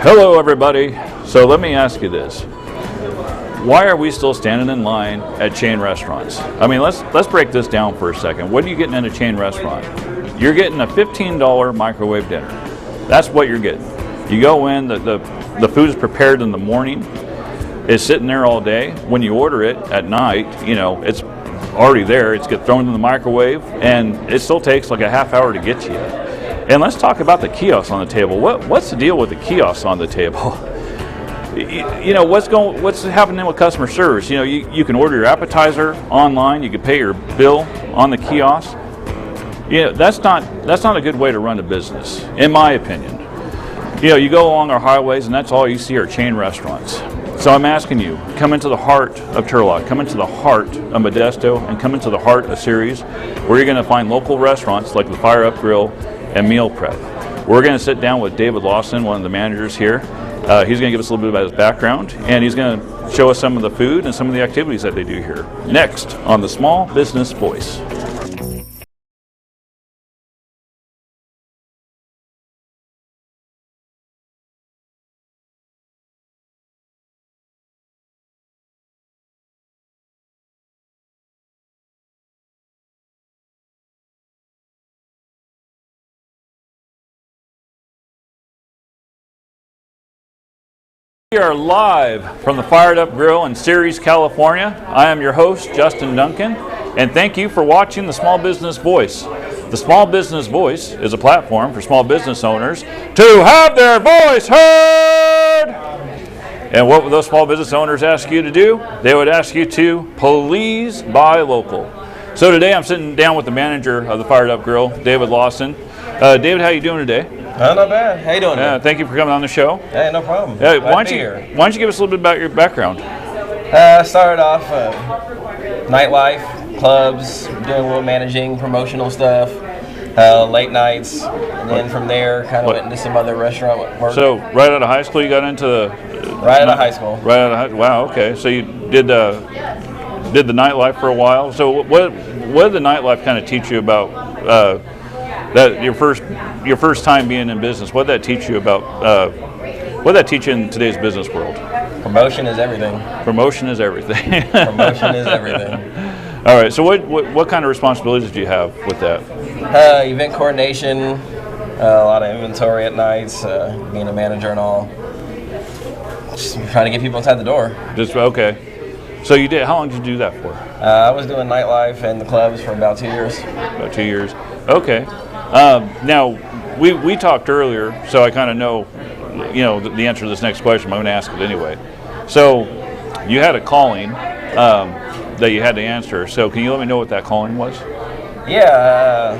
Hello everybody. So let me ask you this. Why are we still standing in line at chain restaurants? I mean, let's break this down for a second. What are you getting in a chain restaurant? You're getting a $15 microwave dinner. That's what you're getting. You go in, the food is prepared in the morning. It's sitting there all day. When you order it at night, you know, it's already there. It's get thrown in the microwave, and it still takes like a half hour to get to you. And let's talk about the kiosks on the table. What's the deal with the kiosks on the table? You know, what's happening with customer service? You know, you can order your appetizer online. You can pay your bill on the kiosk. You know, that's not a good way to run a business, in my opinion. You know, you go along our highways, and that's all you see are chain restaurants. So I'm asking you, come into the heart of Turlock, come into the heart of Modesto, and come into the heart of Ceres, where you're going to find local restaurants like the Fire Up Grill and Meal Prep. We're going to sit down with David Lawson, one of the managers here. He's going to give us a little bit about his background, and he's going to show us some of the food and some of the activities that they do here. Next on the Small Business Voice. We are live from the Fired Up Grill in Ceres, California. I am your host, Justin Duncan, and thank you for watching the Small Business Voice. The Small Business Voice is a platform for small business owners to have their voice heard. And what would those small business owners ask you to do? They would ask you to please buy local. So today I'm sitting down with the manager of the Fired Up Grill, David Lawson. David, how are you doing today? Not bad. How you doing? Thank you for coming on the show. Hey, no problem. Why don't you give us a little bit about your background? Started off nightlife, clubs, doing a little managing, promotional stuff, late nights, and then from there kind of went into some other restaurant work. So right out of high school, you got into the right out of high school. Right out of high. Wow. Okay. So you did the nightlife for a while. So what did the nightlife kind of teach you about? That your first time being in business, what did that teach you about? What did that teach you in today's business world? Promotion is everything. Promotion is everything. Promotion is everything. All right. So what kind of responsibilities do you have with that? Event coordination, a lot of inventory at nights, being a manager and all. Just trying to get people inside the door. Just okay. So you did. How long did you do that for? I was doing nightlife and the clubs for about 2 years. About 2 years. Okay. Now, we talked earlier, so I kind of know, you know, the answer to this next question. I'm going to ask it anyway. So, you had a calling that you had to answer. So, can you let me know what that calling was? Yeah.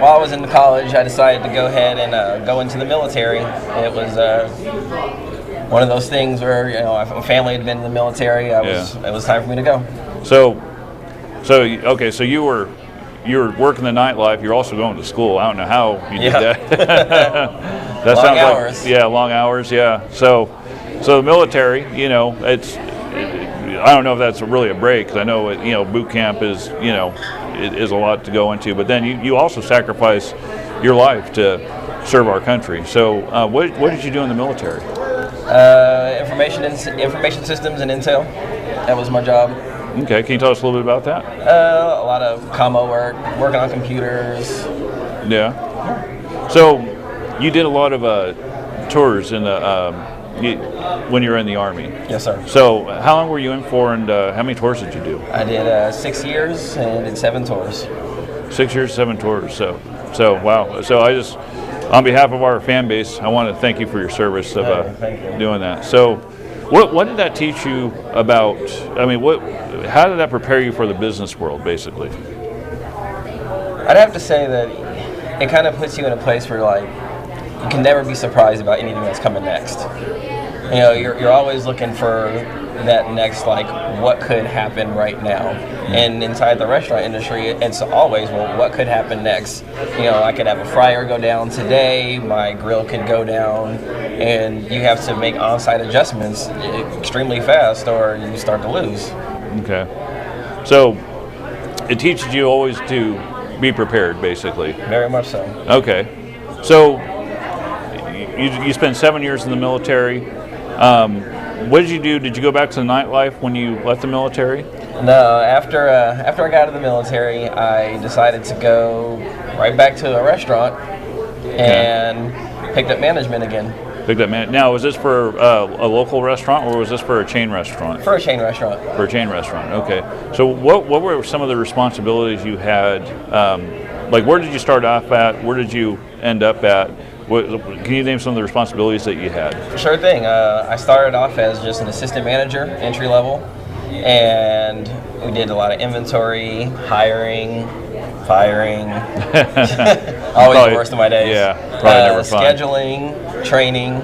While I was in college, I decided to go ahead and go into the military. It was one of those things where, you know, my family had been in the military. It was time for me to go. So okay. So you were working the nightlife. You're also going to school. I don't know how you did that. That long sounds hours. like long hours. Yeah. So the military, you know, I don't know if that's really a break, because I know you know, boot camp is, you know, it is a lot to go into. But then you also sacrifice your life to serve our country. So what did you do in the military? Information systems and intel. That was my job. Okay, can you tell us a little bit about that? A lot of commo work, working on computers. Yeah. So you did a lot of tours in the when you were in the Army. Yes, sir. So how long were you in for, and how many tours did you do? I did 6 years and did 7 tours. 6 years, 7 tours. So wow. So I just, on behalf of our fan base, I want to thank you for your service of doing that. So what did that teach you about? I mean, how did that prepare you for the business world, basically? I'd have to say that it kind of puts you in a place where, like, you can never be surprised about anything that's coming next. You know, you're always looking for that next, like, what could happen right now. And inside the restaurant industry, it's always, well, what could happen next? You know, I could have a fryer go down today, my grill could go down, and you have to make on-site adjustments extremely fast, or you start to lose. Okay. So it teaches you always to be prepared, basically. Very much so. Okay. So you spent 7 years in the military. What did you do? Did you go back to the nightlife when you left the military? No, after I got out of the military, I decided to go right back to a restaurant and picked up management again. Now, was this for a local restaurant or was this for a chain restaurant? For a chain restaurant. For a chain restaurant, okay. So what were some of the responsibilities you had? Like, where did you start off at? Where did you end up at? Can you name some of the responsibilities that you had? Sure thing. I started off as just an assistant manager, entry level, and we did a lot of inventory, hiring, firing. Always the worst of my days. Yeah, probably never fun. Scheduling, training,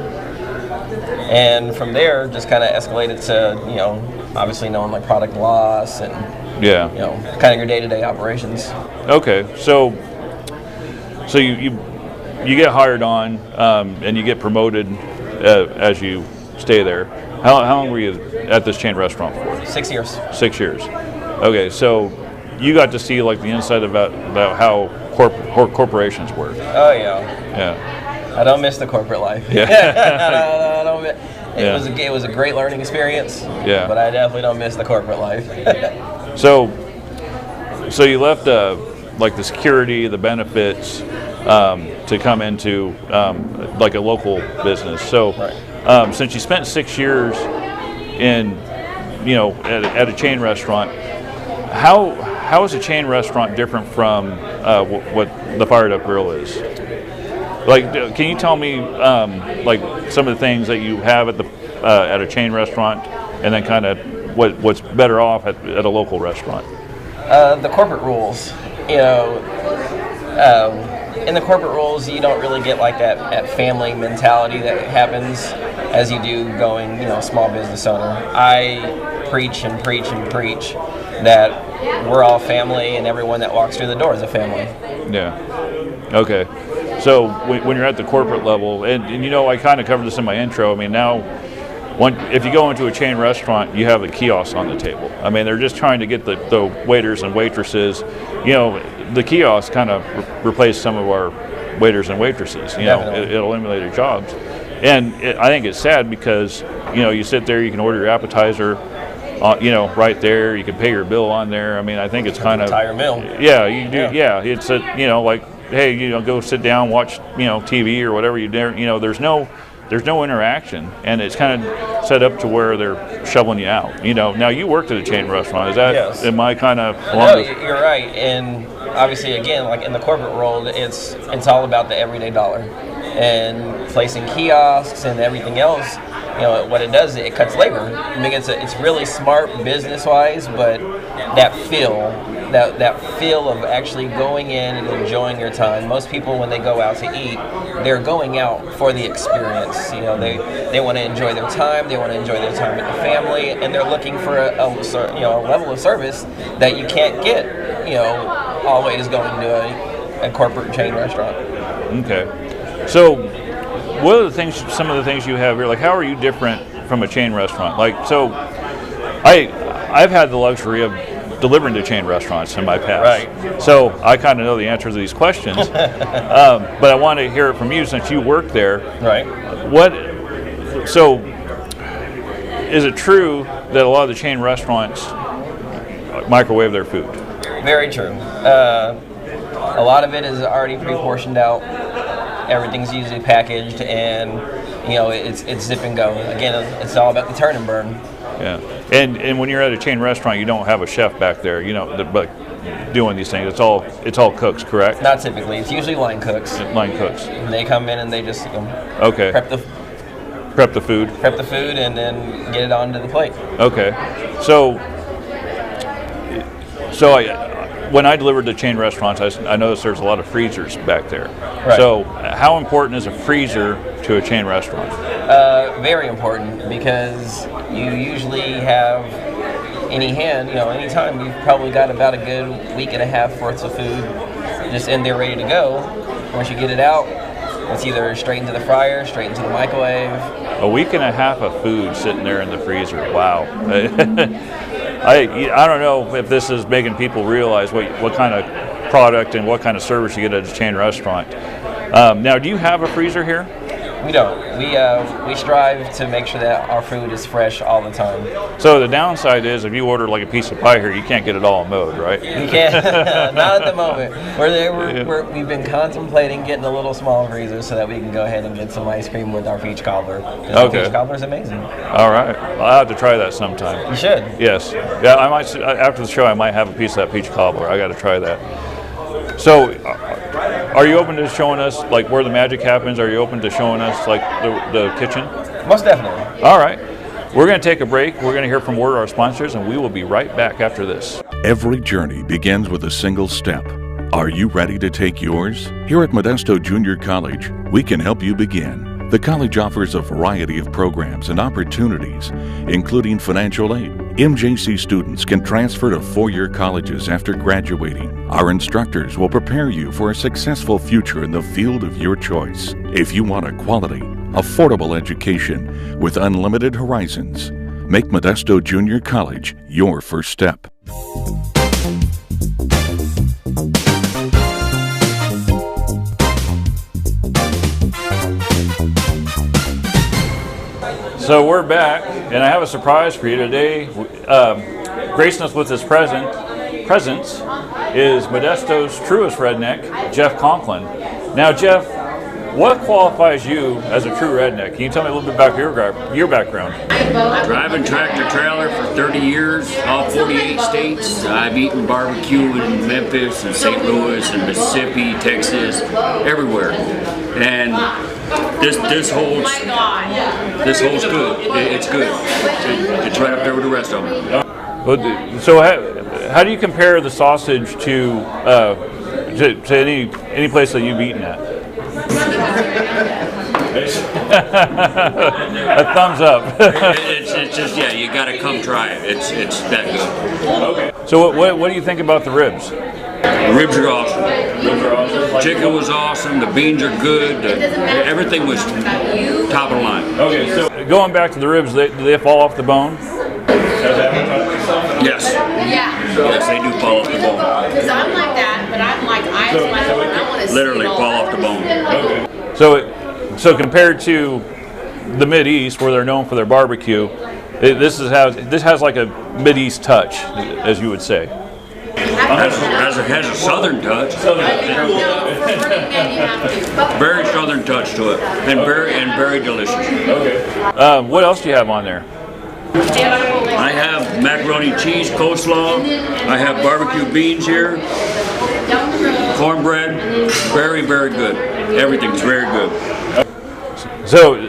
and from there just kind of escalated to obviously knowing like product loss and kind of your day-to-day operations. Okay, so you get hired on and you get promoted as you stay there. How long were you at this chain restaurant for? 6 years. 6 years. Okay, so you got to see like the inside about how corporations work. Oh yeah. Yeah. I don't miss the corporate life. Yeah. I don't miss, it was a great learning experience. Yeah. But I definitely don't miss the corporate life. So you left like the security, the benefits, to come into like a local business. So since you spent 6 years in at a chain restaurant, how is a chain restaurant different from what the Fired Up Grill is? Like, can you tell me like some of the things that you have at a chain restaurant, and then kind of what's better off at a local restaurant? The corporate rules, in the corporate rules, you don't really get like that family mentality that happens as you do going, small business owner. I preach and preach and preach that we're all family, and everyone that walks through the door is a family. Yeah. Okay. So when you're at the corporate level, and I kind of covered this in my intro. I mean, now, if you go into a chain restaurant, you have a kiosk on the table. I mean, they're just trying to get the waiters and waitresses. The kiosk kind of replaced some of our waiters and waitresses. It eliminated jobs, and I think it's sad because you sit there, you can order your appetizer, right there. You can pay your bill on there. I mean, I think it's kind of entire meal. Yeah, you do. Yeah, it's like, hey, go sit down, watch TV or whatever you do. There's no interaction, and it's kind of set up to where they're shoveling you out. Now you worked at a chain restaurant. Is that? Yes. Am I kind of? No, you're right. And obviously, again, like in the corporate world, it's all about the everyday dollar, and placing kiosks and everything else. What it does, it cuts labor. I mean, it's really smart business-wise, but that feel of actually going in and enjoying your time. Most people, when they go out to eat, they're going out for the experience. They want to enjoy their time. They want to enjoy their time with the family, and they're looking for a level of service that you can't get. Always going to a corporate chain restaurant. Okay, so. What are some of the things you have here? Like, how are you different from a chain restaurant? Like, so I've had the luxury of delivering to chain restaurants in my past. Right. So I kind of know the answer to these questions. But I want to hear it from you since you work there. Right. So is it true that a lot of the chain restaurants microwave their food? Very true. A lot of it is already pre-portioned out. Everything's usually packaged, and it's zip and go. Again, it's all about the turn and burn. Yeah, and when you're at a chain restaurant, you don't have a chef back there, but doing these things. It's all cooks, correct? Not typically. It's usually line cooks. Line cooks. And they come in and they just prep the food. Prep the food and then get it onto the plate. Okay, so when I delivered to chain restaurants, I noticed there's a lot of freezers back there. Right. So how important is a freezer to a chain restaurant? Very important, because you usually have anytime you've probably got about a good week and a half worth of food just in there ready to go. Once you get it out, it's either straight into the fryer, straight into the microwave. A week and a half of food sitting there in the freezer. Wow. I don't know if this is making people realize what kind of product and what kind of service you get at a chain restaurant. Now, do you have a freezer here? We don't. We strive to make sure that our food is fresh all the time. So the downside is if you order like a piece of pie here, you can't get it all mowed, right? You can't. Not at the moment. We've been contemplating getting a little small freezer so that we can go ahead and get some ice cream with our peach cobbler. The peach cobbler is amazing. All right. Well, I'll have to try that sometime. You should. Yes. Yeah, I might. After the show, I might have a piece of that peach cobbler. I got to try that. So, are you open to showing us like where the magic happens? Are you open to showing us like the kitchen? Most definitely. All right. We're going to take a break. We're going to hear from word of our sponsors, and we will be right back after this. Every journey begins with a single step. Are you ready to take yours? Here at Modesto Junior College, we can help you begin. The college offers a variety of programs and opportunities, including financial aid. MJC students can transfer to four-year colleges after graduating. Our instructors will prepare you for a successful future in the field of your choice. If you want a quality, affordable education with unlimited horizons, make Modesto Junior College your first step. So we're back, and I have a surprise for you today. Gracing us with his presence is Modesto's truest redneck, Jeff Conklin. Now, Jeff, what qualifies you as a true redneck? Can you tell me a little bit about your background? Driving tractor trailer for 30 years, all 48 states. I've eaten barbecue in Memphis and St. Louis and Mississippi, Texas, everywhere. And this holds good. It's good. It's right up there with the rest of them. So how do you compare the sausage to any place that you've eaten at? A thumbs up. It's just, yeah, you got to come try it. It's that good. Okay. So what do you think about the ribs? The ribs are awesome. Chicken was awesome. The beans are good. Everything was top of the line. Okay, so going back to the ribs, do they fall off the bone? Yes. Yeah. Yes, they do fall off the bone. Because I'm like that, but I'm like, I want to see Literally it all fall off the bone. Okay. So compared to the Mideast, where they're known for their barbecue, this has like a Mideast touch, as you would say. Has a southern touch. Very southern touch to it, and very delicious. Okay. What else do you have on there? I have macaroni cheese coleslaw. I have barbecue beans here. Cornbread. Very good. Everything's very good. So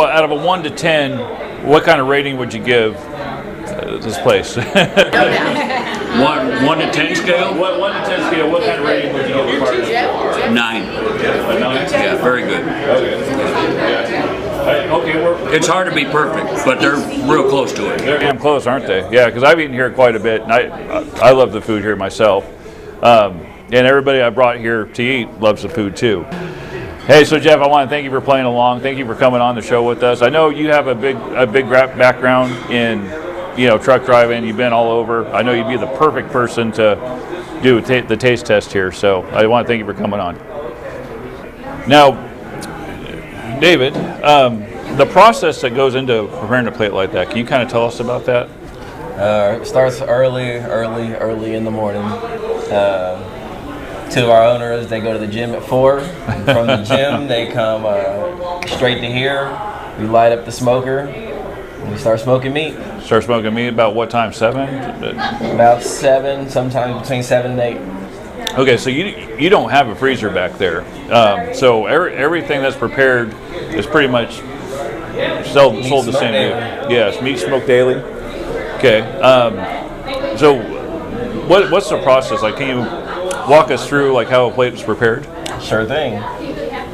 out of a 1 to 10, what kind of rating would you give this place? 1 to 10 scale? 1 to 10 scale, what kind of rating would you give the party? 9. A 9? Yeah, very good. Okay. It's hard to be perfect, but they're real close to it. They're damn close, aren't they? Yeah, because I've eaten here quite a bit, and I love the food here myself. And everybody I brought here to eat loves the food too. Hey, so Jeff, I want to thank you for playing along. Thank you for coming on the show with us. I know you have a big background in truck driving. You've been all over. I know you'd be the perfect person to do the taste test here. So I want to thank you for coming on. Now, David, the process that goes into preparing a plate like that, can you kind of tell us about that? It starts early in the morning. Two of our owners, they go to the gym at 4. From the gym, they come straight to here. We light up the smoker, and we start smoking meat. Start smoking meat about what time? 7? About 7, sometimes between 7 and 8. Okay, so you don't have a freezer back there. So everything that's prepared is pretty much sold the same way. Yes, meat smoked daily. Okay. So what's the process like? Can you walk us through like how a plate is prepared? Sure thing.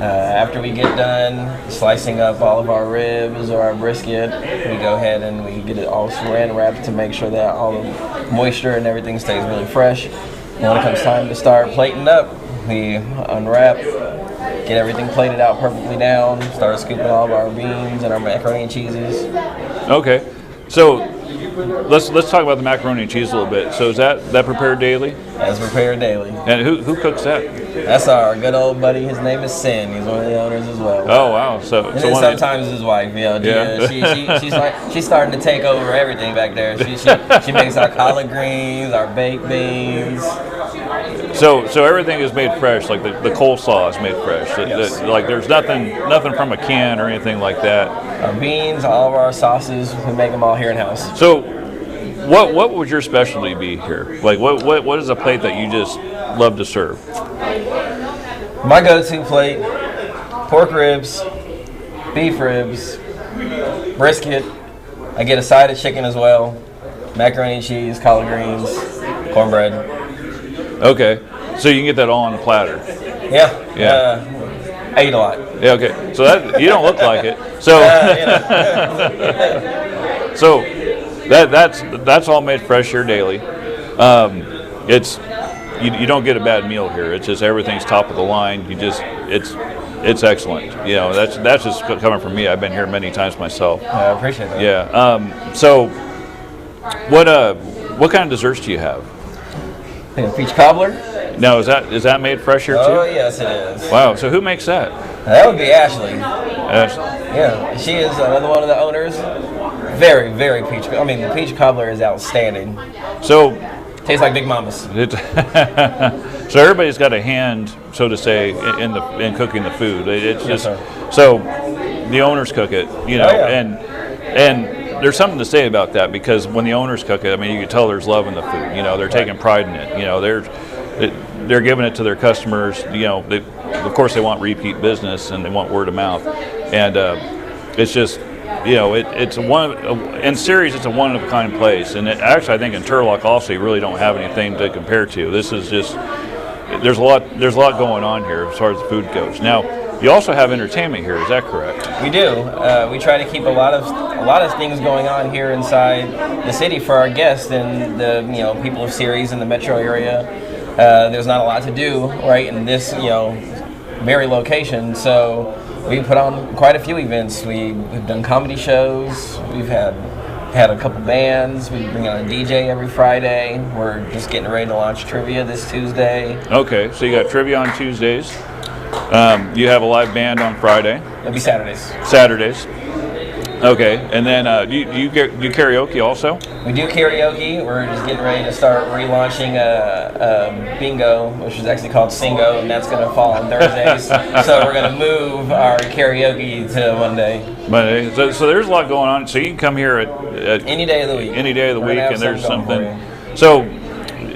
After we get done slicing up all of our ribs or our brisket, we go ahead and we get it all saran wrapped to make sure that all the moisture and everything stays really fresh. And when it comes time to start plating up, we unwrap, get everything plated out perfectly down, start scooping all of our beans and our macaroni and cheeses. Okay, so let's talk about the macaroni and cheese a little bit. So is that prepared daily? That's prepared daily. And who cooks that? That's our good old buddy. His name is Sin. He's one of the owners as well. Oh wow! So And then sometimes his wife, she's starting to take over everything back there. She makes our collard greens, our baked beans. So everything is made fresh. Like the coleslaw is made fresh. Yes. Like there's nothing from a can or anything like that. Our beans, all of our sauces, we make them all here in house. So, what would your specialty be here? Like what is a plate that you just love to serve? My go-to plate: pork ribs, beef ribs, brisket. I get a side of chicken as well, macaroni and cheese, collard greens, cornbread. Okay, so you can get that all on a platter. Yeah. I eat a lot. Yeah. Okay. So that you don't look like it. So so that's all made fresh here daily. It's you don't get a bad meal here. It's just everything's top of the line. It's excellent. You know, that's just coming from me. I've been here many times myself. I appreciate that. Yeah. So what kind of desserts do you have? I think a peach cobbler. Now is that made fresh here too? Oh yes, it is. Wow. So who makes that? That would be Ashley. Ashley. Yeah, she is another one of the owners. Very, very peach. I mean, the peach cobbler is outstanding. So tastes like Big Mama's. So everybody's got a hand, so to say, in cooking the food. It's Yes, just sir. so the owners cook it, you know, Oh, yeah. and there's something to say about that because when the owners cook it, I mean, you can tell there's love in the food. You know, they're taking pride in it. You know, they're giving it to their customers. You know, of course they want repeat business and they want word of mouth, and it's just. You know, it's in series. It's a one-of-a-kind place, and actually, I think in Turlock also, you really don't have anything to compare to. This is just there's a lot going on here as far as the food goes. Now, you also have entertainment here. Is that correct? We do. We try to keep a lot of things going on here inside the city for our guests and the people of Ceres in the metro area. There's not a lot to do right in this very location, so. We put on quite a few events. We've done comedy shows. We've had a couple bands. We bring on a DJ every Friday. We're just getting ready to launch trivia this Tuesday. Okay, so you got trivia on Tuesdays. You have a live band on Friday. It'll be Saturdays. Saturdays. Okay, and then do you karaoke also? We do karaoke. We're just getting ready to start relaunching a bingo, which is actually called Singo, and that's going to fall on Thursdays. So we're going to move our karaoke to Monday. So there's a lot going on. So you can come here at any day of the week. Any day of the week, and there's something. For So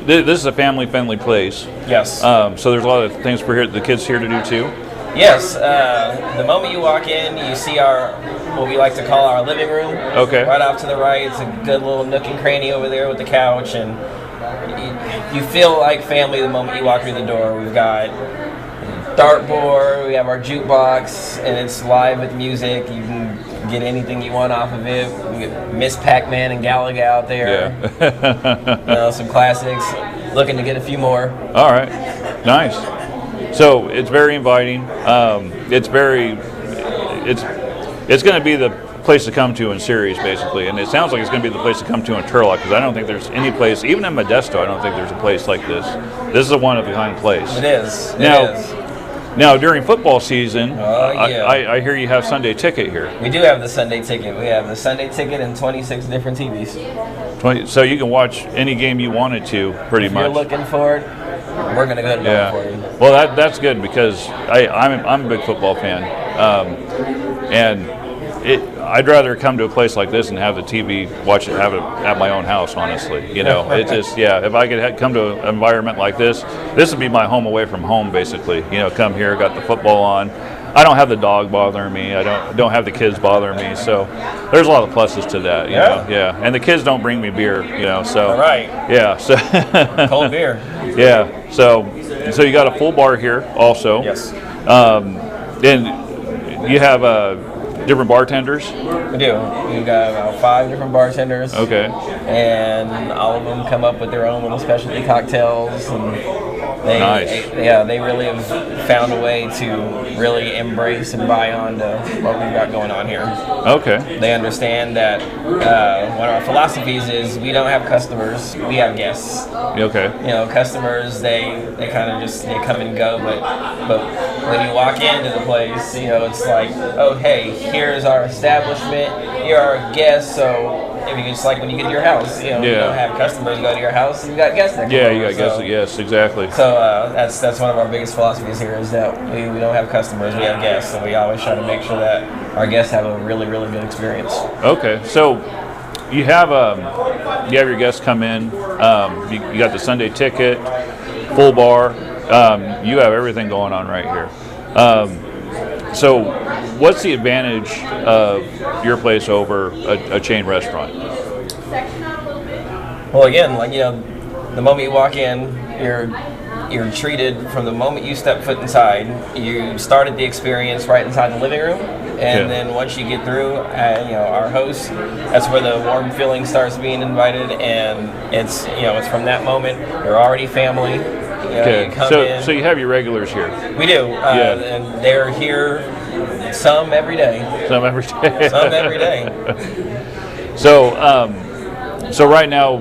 this is a family-friendly place. Yes. So there's a lot of things for the kids here to do too. Yes. The moment you walk in, you see what we like to call our living room. Okay. Right off to the right, it's a good little nook and cranny over there with the couch, and you feel like family the moment you walk through the door. We've got a dartboard, we have our jukebox, and it's live with music. You can get anything you want off of it. We get Miss Pac-Man and Galaga out there. Yeah. Some classics. Looking to get a few more. All right. Nice. So it's very inviting. It's going to be the place to come to in Ceres, basically, and it sounds like it's going to be the place to come to in Turlock because I don't think there's any place, even in Modesto, I don't think there's a place like this. This is a one-of-a-kind place. It is. Now during football season, yeah. I hear you have Sunday ticket here. We do have the Sunday ticket. We have the Sunday ticket and 26 different TVs. So you can watch any game you wanted to, pretty much. If you're looking for it, we're going to go to Yeah. for you. Well, that's good because I'm a big football fan, and I'd rather come to a place like this and have the TV, have it at my own house. Honestly, it's just if I could come to an environment like this would be my home away from home, basically. Come here, got the football on. I don't have the dog bothering me. I don't have the kids bothering me. So there's a lot of pluses to that. You know? Yeah. And the kids don't bring me beer. So All right. Yeah. So Cold beer. Yeah. So you got a full bar here also. Yes. And you have different bartenders. We do. We've got about 5 different bartenders. Okay. And all of them come up with their own little specialty cocktails and Nice. They really have found a way to really embrace and buy on to what we've got going on here. Okay. They understand that one of our philosophies is we don't have customers, we have guests. Okay. Customers, they kind of just they come and go, but when you walk into the place, it's like, oh hey, here's our establishment, you're our guest, so. I mean, it's like when you get to your house, you don't have customers go to your house, you got guests that come over, you got guests. Yes, exactly. So that's one of our biggest philosophies here is that we don't have customers, we have guests, and we always try to make sure that our guests have a really, really good experience. Okay, so you have your guests come in. You got the Sunday ticket, full bar. You have everything going on right here. So, what's the advantage of your place over a chain restaurant? Well, again, the moment you walk in, you're treated from the moment you step foot inside. You started the experience right inside the living room, and then once you get through, our host, that's where the warm feeling starts being invited, and it's from that moment you're already family. You come in. So you have your regulars here. We do, and they're here some every day. Some every day. Some every day. So right now,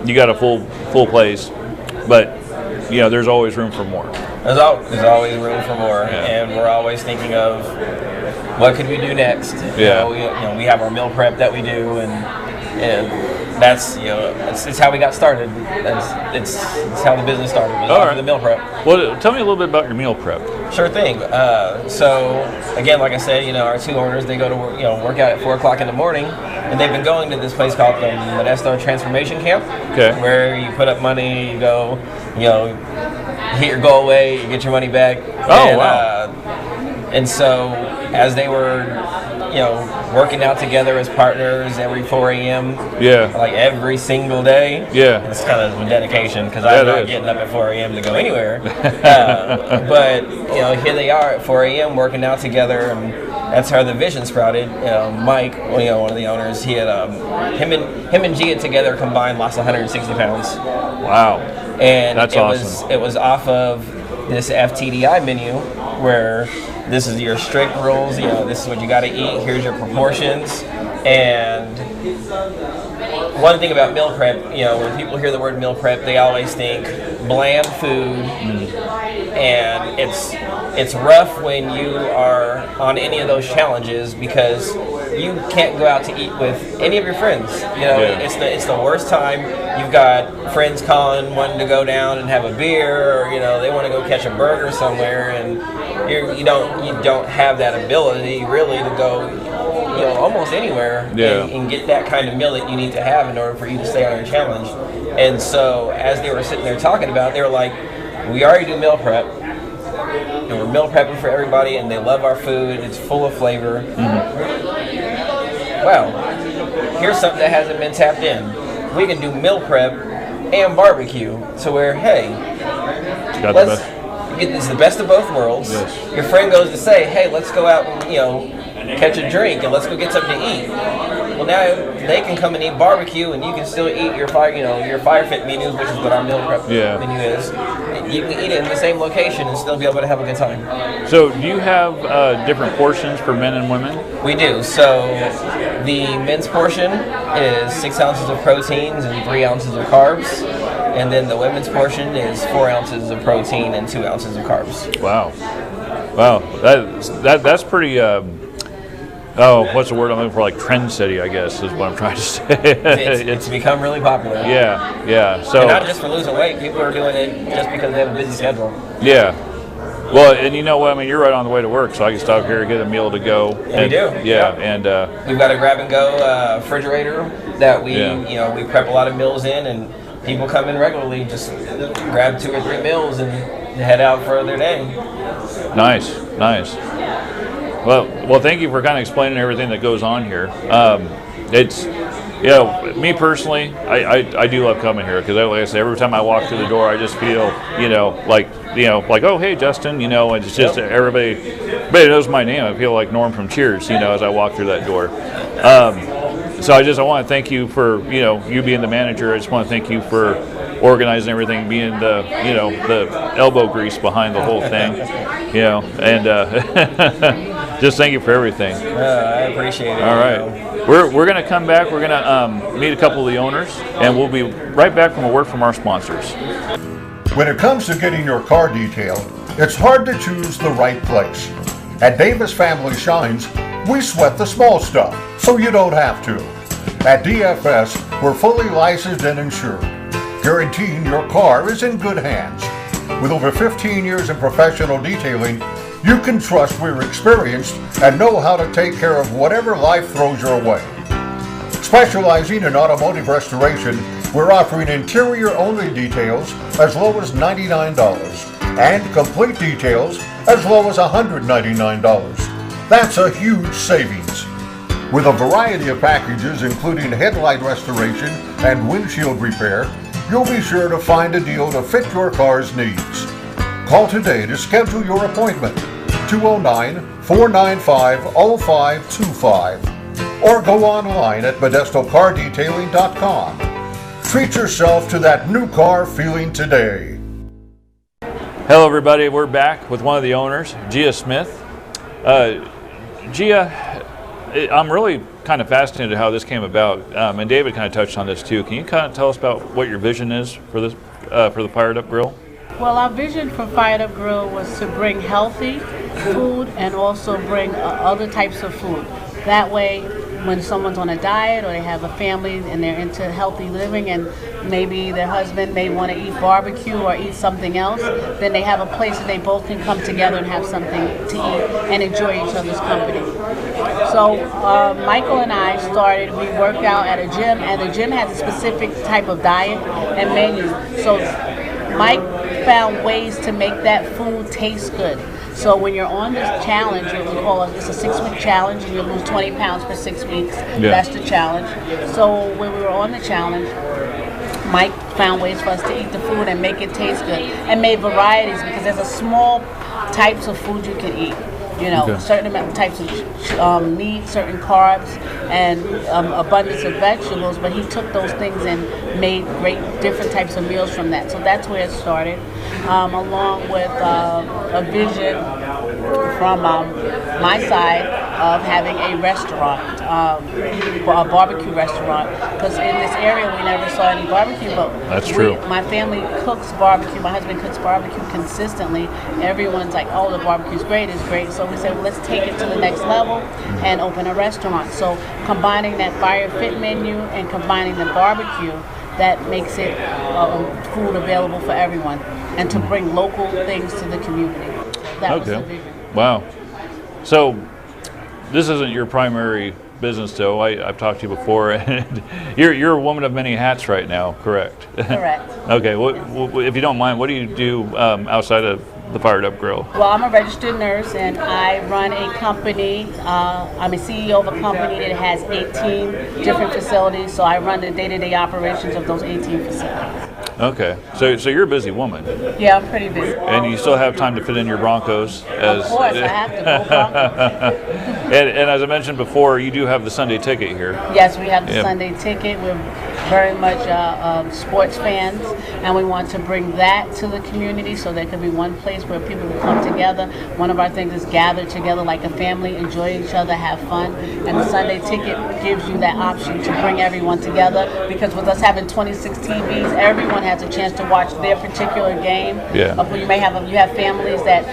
you got a full place, but there's always room for more. There's always room for more, and we're always thinking of what could we do next. We have our meal prep that we do, and that's it's how we got started. It's how the business started. It was off of the meal prep. Well, tell me a little bit about your meal prep. Sure thing. So again, like I said, our two owners, they go to work, work out at 4:00 in the morning, and they've been going to this place called the Modesto Transformation Camp, where you put up money, you go, hit your goal weight, you get your money back. Wow. And so as they were, working out together as partners every 4 a.m. Like every single day. It's kind of dedication because I'm not getting up at 4 a.m. to go anywhere. But here they are at 4 a.m. working out together, and that's how the vision sprouted. Mike, one of the owners, he had him and Gia together combined lost 160 pounds. Wow. And that's awesome. It was off of this FTDI menu where this is your strict rules, this is what you got to eat, here's your proportions. And one thing about meal prep, when people hear the word meal prep, they always think bland food, and it's rough when you are on any of those challenges because you can't go out to eat with any of your friends. It's the worst time. You've got friends calling, wanting to go down and have a beer, or they want to go catch a burger somewhere, and you don't have that ability really to go almost anywhere and get that kind of meal that you need to have in order for you to stay on your challenge. And so as they were sitting there talking about it, they were like, we already do meal prep, and we're meal prepping for everybody, and they love our food, it's full of flavor. Well, here's something that hasn't been tapped in. We can do meal prep and barbecue to where, hey, it's the best of both worlds. Yes. Your friend goes to say, hey, let's go out and catch a drink and let's go get something to eat. Well, now they can come and eat barbecue, and you can still eat your fire fit menus, which is what our meal prep menu is. You can eat it in the same location and still be able to have a good time. So, do you have different portions for men and women? We do. So, the men's portion is 6 ounces of proteins and 3 ounces of carbs. And then the women's portion is 4 ounces of protein and 2 ounces of carbs. Wow. That's pretty. What's the word I'm looking for? Like trend city, I guess, is what I'm trying to say. It's become really popular. Yeah. So and not just for losing weight, people are doing it just because they have a busy schedule. Yeah. Well, and you know what? I mean, you're right on the way to work, so I can stop here and get a meal to go. And we do. Yeah, and we've got a grab and go refrigerator that we we prep a lot of meals in, and people come in regularly, just grab 2 or 3 meals and head out for their day. Nice. Well, thank you for kind of explaining everything that goes on here. It's, me personally, I do love coming here because, like I said, every time I walk through the door, I just feel, like, oh, hey, Justin, and it's just everybody knows my name. I feel like Norm from Cheers, as I walk through that door. So I want to thank you for, you being the manager. I just want to thank you for, organizing everything, being the the elbow grease behind the whole thing, and just thank you for everything. I appreciate it. All right, we're gonna come back. We're gonna meet a couple of the owners, and we'll be right back from a word from our sponsors. When it comes to getting your car detailed, it's hard to choose the right place. At Davis Family Shines, we sweat the small stuff, so you don't have to. At DFS, we're fully licensed and insured, guaranteeing your car is in good hands. With over 15 years in professional detailing, you can trust we're experienced and know how to take care of whatever life throws your way. Specializing in automotive restoration, we're offering interior-only details as low as $99 and complete details as low as $199. That's a huge savings. With a variety of packages including headlight restoration and windshield repair, you'll be sure to find a deal to fit your car's needs. Call today to schedule your appointment, 209-495-0525, or go online at modestocardetailing.com. Treat yourself to that new car feeling today. Hello, everybody. We're back with one of the owners, Gia Smith. Gia, I'm really kind of fascinated how this came about, and David kind of touched on this too. Can you kind of tell us about what your vision is for this, for the Fired Up Grill? Well, our vision for Fired Up Grill was to bring healthy food and also bring other types of food. That way, when someone's on a diet or they have a family and they're into healthy living and maybe their husband may want to eat barbecue or eat something else, then they have a place that they both can come together and have something to eat and enjoy each other's company. So Michael and I started, we worked out at a gym, and the gym has a specific type of diet and menu. So Mike found ways to make that food taste good. So when you're on this challenge, we call it, it's a 6-week challenge, and you lose 20 pounds for 6 weeks. Yeah. That's the challenge. So when we were on the challenge, Mike found ways for us to eat the food and make it taste good, and made varieties, because there's a small types of food you can eat. Certain amount types of meat, certain carbs, and abundance of vegetables. But he took those things and made great different types of meals from that. So that's where it started, along with a vision from my side of having a restaurant, a barbecue restaurant. Because in this area we never saw any barbecue. But that's true. My family cooks barbecue. My husband cooks barbecue consistently. Everyone's like, "Oh, the barbecue's great, it's great." So we said, well, let's take it to the next level and open a restaurant. So combining that Fire Fit menu and combining the barbecue, that makes it food available for everyone, and to bring local things to the community. That was the vision. Wow. So this isn't your primary business, though. I've talked to you before, and you're a woman of many hats right now, correct? Correct. Okay. If you don't mind, what do you do outside of the Fired Up Grill? Well, I'm a registered nurse, and I run a company. I'm a CEO of a company that has 18 different facilities, so I run the day-to-day operations of those 18 facilities. Okay, so you're a busy woman. Yeah, I'm pretty busy. And you still have time to fit in your Broncos. Of course, I have to go Broncos. and as I mentioned before, you do have the Sunday ticket here. Yes, we have the Sunday ticket. We're very much sports fans, and we want to bring that to the community so there can be one place where people can come together. One of our things is gather together like a family, enjoy each other, have fun. And the Sunday ticket gives you that option to bring everyone together, because with us having 26 TVs, everyone has a chance to watch their particular game. Yeah. You have families that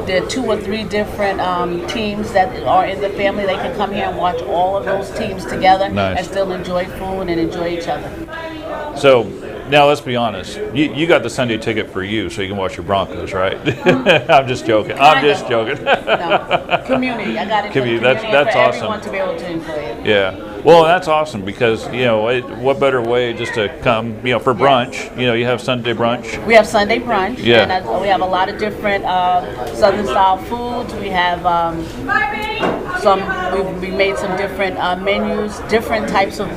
there are 2 or 3 different teams that are in the family. They can come here and watch all of those teams together. Nice. And still enjoy food and enjoy each other. So now let's be honest. You got the Sunday ticket for you, so you can watch your Broncos, right? I'm just joking. I'm just joking. No, community. I got it. Community. That's for awesome. Everyone to be able to enjoy it. Yeah. Well, that's awesome, because what better way just to come for brunch? You have Sunday brunch. We have Sunday brunch. Yeah. And we have a lot of different Southern style foods. We have we made some different menus, different types of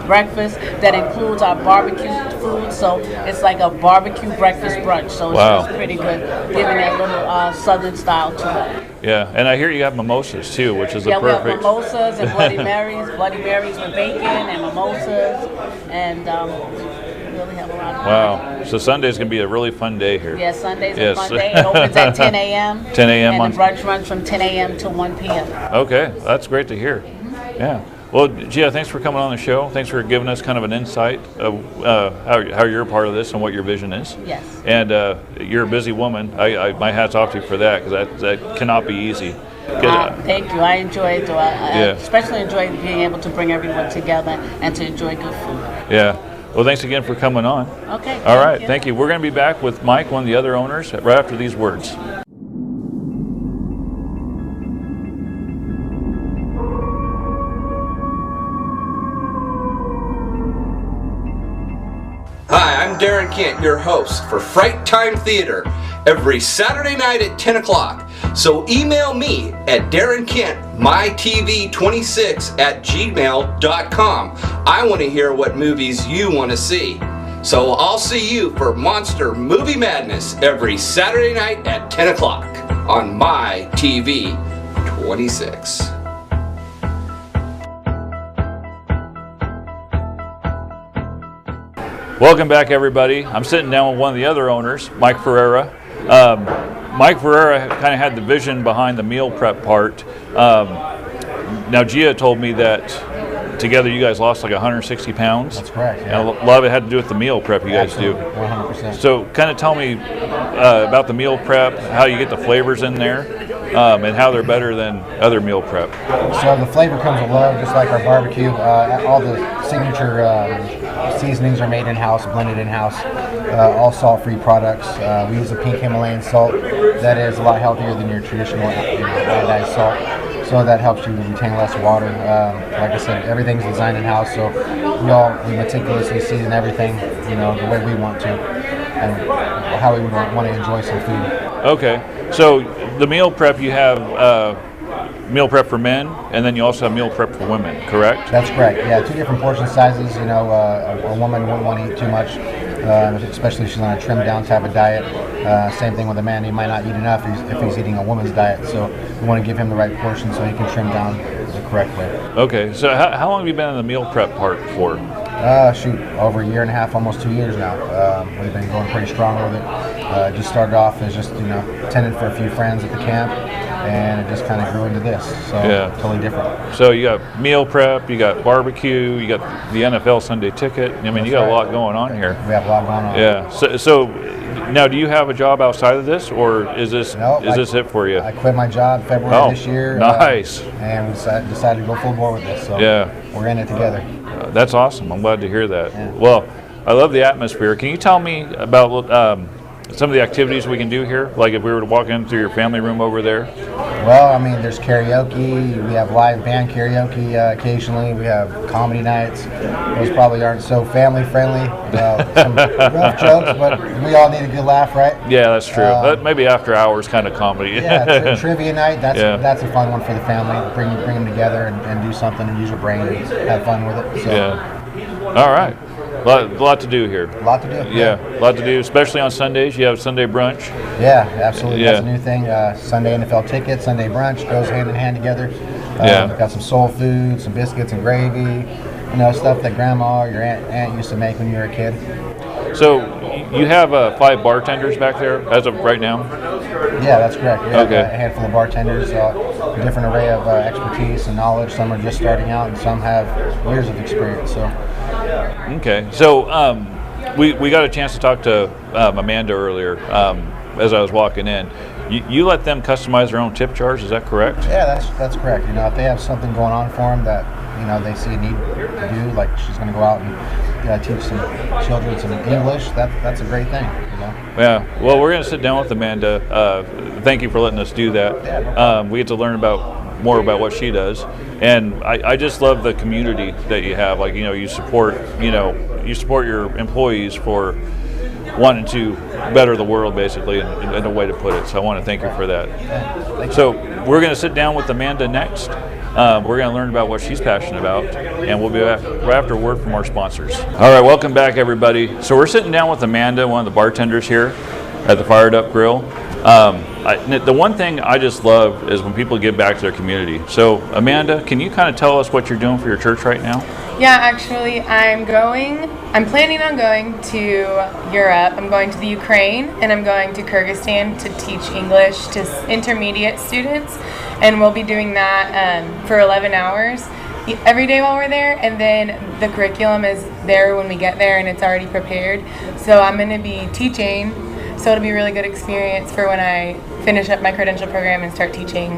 breakfast that includes our barbecue food. So it's like a barbecue breakfast brunch. So it's just pretty good, giving that little Southern style to it. Yeah, and I hear you have mimosas too, which is a perfect. Yeah, we have mimosas and Bloody Marys with bacon and mimosas, and really have a lot of fun. Wow. So Sunday's going to be a really fun day here. Yeah, Sunday's Yes. a fun day. It opens at 10 a.m. 10 a.m. And the brunch runs from 10 a.m. to 1 p.m. Okay, that's great to hear. Yeah. Well, Gia, thanks for coming on the show. Thanks for giving us kind of an insight of how you're a part of this and what your vision is. Yes. And you're a busy woman. My hat's off to you for that, because that cannot be easy. Thank you. I enjoy it. I Yeah. especially enjoy being able to bring everyone together and to enjoy good food. Yeah. Well, thanks again for coming on. Okay. All right. Thank you. We're going to be back with Mike, one of the other owners, right after these words. Hi, I'm Darren Kent, your host for Fright Time Theater, every Saturday night at 10 o'clock. So email me at darrenkentmytv26@gmail.com. I want to hear what movies you want to see. So I'll see you for Monster Movie Madness every Saturday night at 10 o'clock on my TV 26. Welcome back, everybody. I'm sitting down with one of the other owners, Mike Ferreira. Mike Ferreira kind of had the vision behind the meal prep part. Now, Gia told me that together you guys lost like 160 pounds. That's correct. Yeah. And a lot of it had to do with the meal prep you guys do. 100%. So kind of tell me about the meal prep, how you get the flavors in there, and how they're better than other meal prep. So the flavor comes with love, just like our barbecue. All the signature seasonings are made in-house, blended in-house, all salt-free products. We use a pink Himalayan salt that is a lot healthier than your traditional iodized salt. So that helps you retain less water. Like I said, everything's designed in-house, so we meticulously season everything, the way we want to, and how we would want to enjoy some food. Okay, so the meal prep, you have meal prep for men, and then you also have meal prep for women, correct? That's correct. Yeah, 2 different portion sizes. A woman wouldn't want to eat too much, especially if she's on a trimmed down type of diet. Same thing with a man; he might not eat enough if he's eating a woman's diet. So we want to give him the right portion so he can trim down the correct way. Okay, so how long have you been in the meal prep part for? Over a year and a half, almost 2 years now. We've been going pretty strong with it. Just started off as just tending for a few friends at the camp, and it just kind of grew into this. So totally different. So you got meal prep, you got barbecue, you got the NFL Sunday ticket. I mean, you got a lot going on here. We have a lot going on. Yeah. So now, do you have a job outside of this, or is this this it for you? I quit my job February this year. Nice. And we decided to go full bore with this. So we're in it together. That's awesome. I'm glad to hear that. Yeah. Well, I love the atmosphere. Can you tell me about some of the activities we can do here? Like if we were to walk into your family room over there? Well, I mean, there's karaoke. We have live band karaoke occasionally. We have comedy nights. Those probably aren't so family friendly. Some rough jokes, but we all need a good laugh, right? Yeah, that's true. Maybe after hours kind of comedy. Yeah, trivia night. That's a fun one for the family. Bring them together and do something and use your brain and have fun with it. So. Yeah. All right. A lot to do here. A lot to do. Yeah, a lot to do, especially on Sundays. You have Sunday brunch. Yeah, absolutely. Yeah. That's a new thing. Sunday NFL ticket, Sunday brunch goes hand in hand together. We've got some soul food, some biscuits and gravy, stuff that grandma or your aunt used to make when you were a kid. So you have 5 bartenders back there as of right now? Yeah, that's correct. We have Okay. a handful of bartenders, a different array of expertise and knowledge. Some are just starting out and some have years of experience. So. Okay, so we got a chance to talk to Amanda earlier as I was walking in. You let them customize their own tip jars, is that correct? Yeah, that's correct. If they have something going on for them that they see a need to do, like she's going to go out and teach some children some English, that's a great thing. Yeah. Well, we're going to sit down with Amanda. Thank you for letting us do that. Yeah, no problem. We get to learn more about what she does, and I just love the community that you have. Like you support your employees for wanting to better the world, basically, in a way to put it. So I want to thank you for that. So we're going to sit down with Amanda next. We're going to learn about what she's passionate about, and we'll be back right after a word from our sponsors. All right, welcome back, everybody. So we're sitting down with Amanda, one of the bartenders here at the Fired Up Grill. The one thing I just love is when people give back to their community. So Amanda, can you kind of tell us what you're doing for your church right now? Yeah, actually, I'm planning on going to Europe. I'm going to the Ukraine, and I'm going to Kyrgyzstan to teach English to intermediate students, and we'll be doing that for 11 hours every day while we're there, and then the curriculum is there when we get there, and it's already prepared. So I'm going to be teaching, so it'll be a really good experience for when I finish up my credential program and start teaching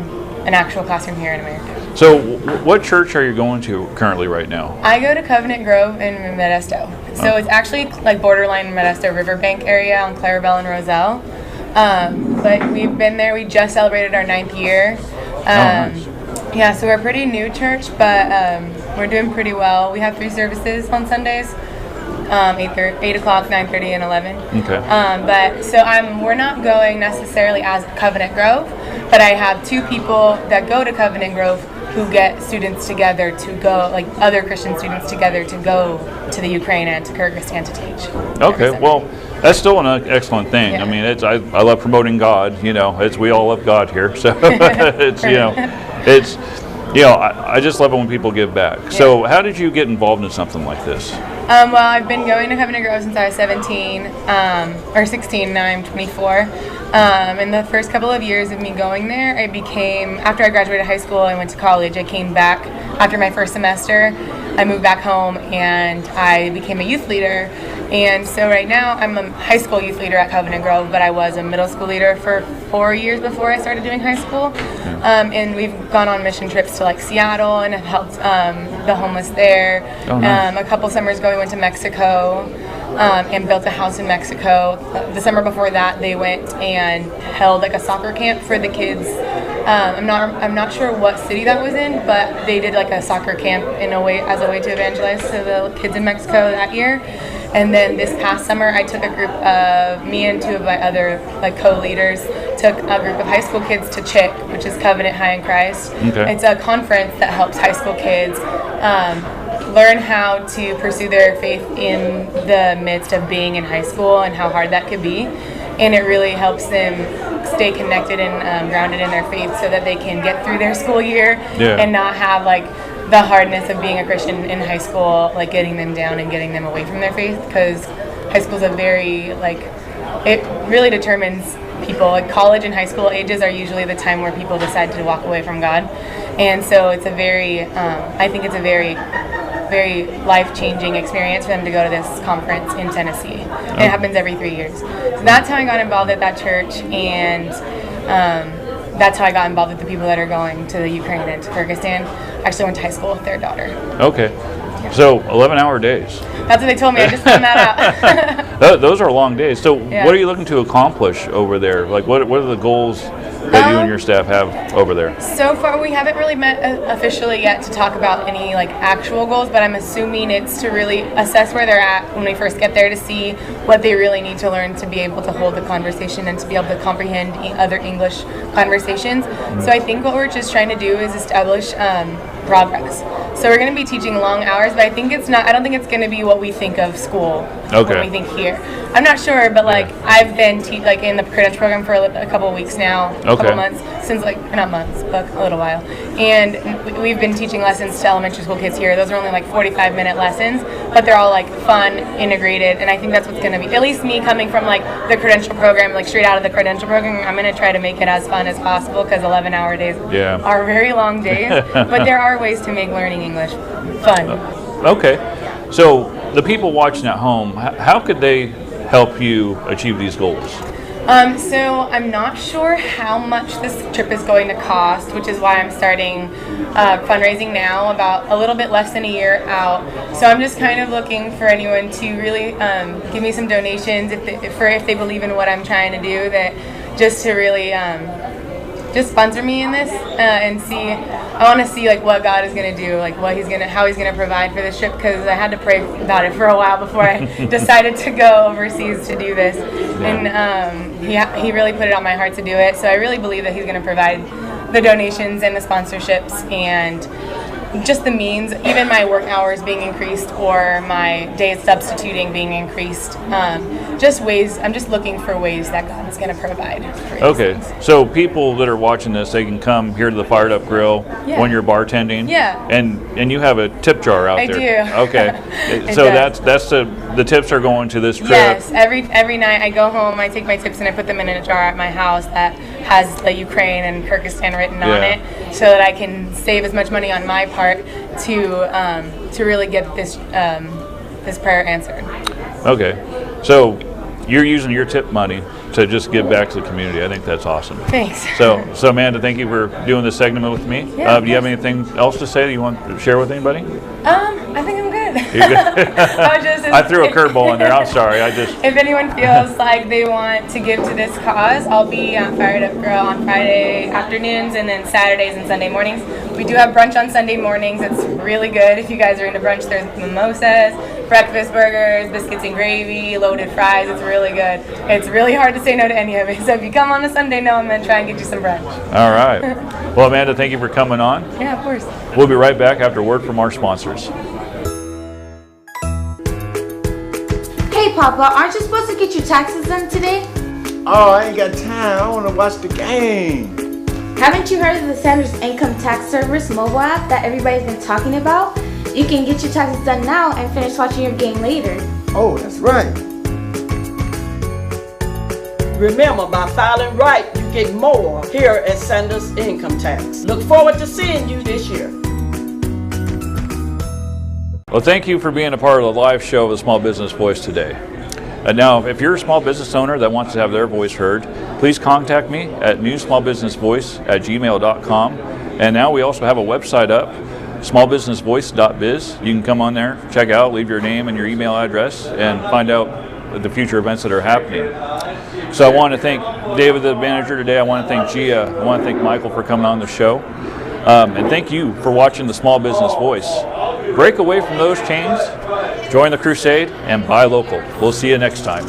an actual classroom here in America. So, what church are you going to currently right now? I go to Covenant Grove in Modesto. So it's actually like borderline Modesto Riverbank area on Clarabelle and Roselle. But we've been there. We just celebrated our 9th year. Nice. Yeah, so we're a pretty new church, but we're doing pretty well. We have 3 services on Sundays, 8 o'clock, 9:30, and 11. Okay. But so we're not going necessarily as Covenant Grove, but I have 2 people that go to Covenant Grove who get students together to go, like other Christian students together to go to the Ukraine and to Kyrgyzstan to teach. Okay, well, that's still an excellent thing. Yeah. I mean, I love promoting God. You know, we all love God here, so I just love it when people give back. Yeah. So, how did you get involved in something like this? Well, I've been going to Covenant Grove since I was 17 or 16. Now I'm 24. In the first couple of years of me going there, after I graduated high school and went to college, I came back after my first semester. I moved back home and I became a youth leader. And so right now I'm a high school youth leader at Covenant Grove, but I was a middle school leader for 4 years before I started doing high school. And we've gone on mission trips to like Seattle and have helped the homeless there. Oh, nice. A couple summers ago we went to Mexico and built a house in Mexico. The summer before that they went and held like a soccer camp for the kids. I'm not sure what city that was in, but they did like a soccer camp as a way to evangelize to the kids in Mexico that year. And then this past summer, I took a group of me and 2 of my other like co-leaders took a group of high school kids to CHIC, which is Covenant High in Christ. Okay. It's a conference that helps high school kids learn how to pursue their faith in the midst of being in high school and how hard that could be. And it really helps them stay connected and grounded in their faith so that they can get through their school year and not have like the hardness of being a Christian in high school, like getting them down and getting them away from their faith, because high school is it really determines people. Like college and high school ages are usually the time where people decide to walk away from God. And so it's I think it's a very, very life-changing experience for them to go to this conference in Tennessee. And it happens every 3 years. So that's how I got involved at that church, and that's how I got involved with the people that are going to the Ukraine and to Kyrgyzstan. I actually went to high school with their daughter. Okay. So 11-hour days. That's what they told me. I just found that out. Those are long days. So what are you looking to accomplish over there? Like what are the goals that you and your staff have over there? So far, we haven't really met officially yet to talk about any like actual goals, but I'm assuming it's to really assess where they're at when we first get there to see what they really need to learn to be able to hold the conversation and to be able to comprehend other English conversations. So I think what we're just trying to do is establish progress. So we're going to be teaching long hours, but I don't think it's going to be what we think of school, what we think here. I'm not sure, but like I've been in the credential program for a couple of weeks now, a couple months, since not months, but a little while. And we've been teaching lessons to elementary school kids here. Those are only like 45-minute lessons, but they're all like fun, integrated, and I think that's what's going to be, at least me coming from like the credential program, like straight out of the credential program, I'm going to try to make it as fun as possible, because 11-hour days are very long days, but there are ways to make learning English fun. Okay. So the people watching at home, how could they help you achieve these goals? So I'm not sure how much this trip is going to cost, which is why I'm starting fundraising now, about a little bit less than a year out. So I'm just kind of looking for anyone to really give me some donations if they believe in what I'm trying to do, that just to really just sponsor me in this and see. I want to see like what God is going to do, like how He's going to provide for this trip, because I had to pray about it for a while before I decided to go overseas to do this, and He really put it on my heart to do it. So I really believe that He's going to provide the donations and the sponsorships, and just the means, even my work hours being increased or my days substituting being increased. Just ways, I'm just looking for ways that God's going to provide for these Okay, things. so people that are watching this, they can come here to the Fired Up Grill when you're bartending. Yeah. And you have a tip jar out I there. do. Okay. It So does. that's the tips are going to this trip. Yes, every night I go home, I take my tips and I put them in a jar at my house that has the Ukraine and Kyrgyzstan written on Yeah. it, so that I can save as much money on my part to really get this this prayer answered. Okay. So you're using your tip money to just give back to the community. I think that's awesome. Thanks. So Amanda, thank you for doing this segment with me. Yeah, Do you have anything else to say that you want to share with anybody? I think I'm good. You're good? I threw a curveball in there. I'm sorry. If anyone feels like they want to give to this cause, I'll be on Fired Up Girl on Friday afternoons and then Saturdays and Sunday mornings. We do have brunch on Sunday mornings. It's really good. If you guys are into brunch, there's mimosas, breakfast burgers, biscuits and gravy, loaded fries. It's really good. It's really hard to say no to any of it. So if you come on a Sunday, know I'm going to try and get you some brunch. All right. Well, Amanda, thank you for coming on. Yeah, of course. We'll be right back after word from our sponsors. Hey, Papa, aren't you supposed to get your taxes done today? Oh, I ain't got time. I want to watch the game. Haven't you heard of the Sanders Income Tax Service mobile app that everybody's been talking about? You can get your taxes done now and finish watching your game later. Oh, that's right. Remember, by filing right, you get more here at Sanders Income Tax. Look forward to seeing you this year. Well, thank you for being a part of the live show of the Small Business Voice today. Now, if you're a small business owner that wants to have their voice heard, please contact me at newsmallbusinessvoice@gmail.com. And now we also have a website up, smallbusinessvoice.biz. You can come on there, check out, leave your name and your email address, and find out the future events that are happening. So I want to thank David, the manager today. I want to thank Gia. I want to thank Michael for coming on the show. And thank you for watching the Small Business Voice. Break away from those chains, join the crusade, and buy local. We'll see you next time.